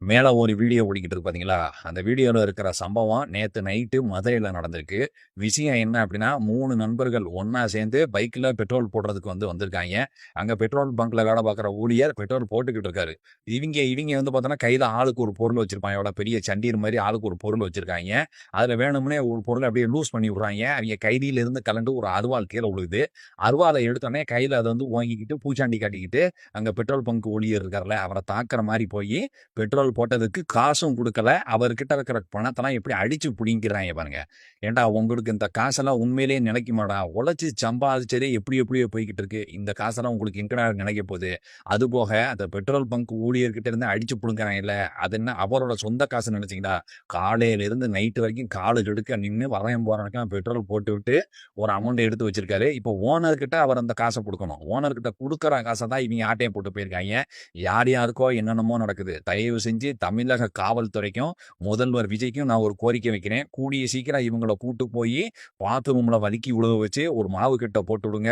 மேல ஒரு வீடியோ ஓடிக்கிட்டு இருக்கு பார்த்தீங்களா? அந்த வீடியோல இருக்கிற சம்பவம் நேத்து நைட்டு மதுரையில நடந்திருக்கு. விஷயம் என்ன அப்டின்னா, 3 நண்பர்கள் ஒண்ணா சேர்ந்து பைக்ல பெட்ரோல் போடுறதுக்கு வந்திருக்காய்ங்க. அங்க பெட்ரோல் பங்க்ல வேலை பார்க்குற ஊழியர் பெட்ரோல் போட்டுக்கிட்டு இருக்காரு. இவிங்க இவிங்க பார்த்தோன்னா, கையில ஆளுக்கு ஒரு பொருள் வச்சிருப்பாங்க. எவ்வளோ பெரிய சண்டீர் மாரி ஆளுக்கு ஒரு பொருள் வச்சிருக்காய்ங்க. அதுல வேணும்னே ஒரு பொருள அப்படியே லூஸ் பண்ணி விடுறாய்ங்க. அவிங்க கையிலிருந்து கழண்டு ஒரு அருவாள் கீழ விழுகுது. அருவாள எடுத்தோனே கையில அத ஓங்கிக்கிட்டு பூச்சாண்டி காட்டிக்கிட்டு, அங்க பெட்ரோல் பங்க் ஊழியர் இருக்கார்ல, அவர தாக்குற மாரி போயி பெட்ரோல் போட்டதுக்கு காசும் குடுக்கல. அவர்கிட்ட இருக்கிற பணத்தெல்லாம் எப்படி அடிச்சு புடிங்கிறாய்ங்க பாருங்க. ஏன்டா உங்களுக்கு இந்த காசெல்லாம் உண்மையிலேயே நிலைக்குமாடா? உழைச்சு சம்பாதிச்சதே எப்படி எப்படியோ போய்க்கிட்டு இருக்கு. இந்த காசெல்லாம் உங்களுக்கு எங்கடா நிலைக்க போகுது? அதுபோக அந்த பெட்ரோல் பங்க் ஊழியர்கிட்ட இருந்து அடிச்சு புடுங்குறாங்கல்ல, அது என்ன அவரோட சொந்த காசுன்னு நினைச்சீங்களா? காலையில இருந்து நைட் வரைக்கும் காலு கெடுக்க நின்னு வரேன் போறவனுக்கெல்லாம் பெட்ரோல் போட்டுவிட்டு ஒரு அமௌண்ட் எடுத்து வச்சிருக்காரு. இப்போ ஓனர் கிட்ட அவர் அந்த காச குடுக்கணும். ஓனர் கிட்ட குடுக்குற காச தான் இவங்க ஆட்டைய போட்டு போயிருக்காய்ங்க. யார் யாருக்கோ என்னென்னமோ நடக்குது. தயவு செஞ்சு தமிழக காவல்துறைக்கும், முதல்வர் விஜய்க்கும் நான் ஒரு கோரிக்கை வைக்கிறேன். கூடிய சீக்கிரம் இவங்கள கூட்டு போயி பாத்ரூம்ல வழுக்கி விழுக வச்சு ஒரு மாவு கட்ட போட்டு விடுங்க.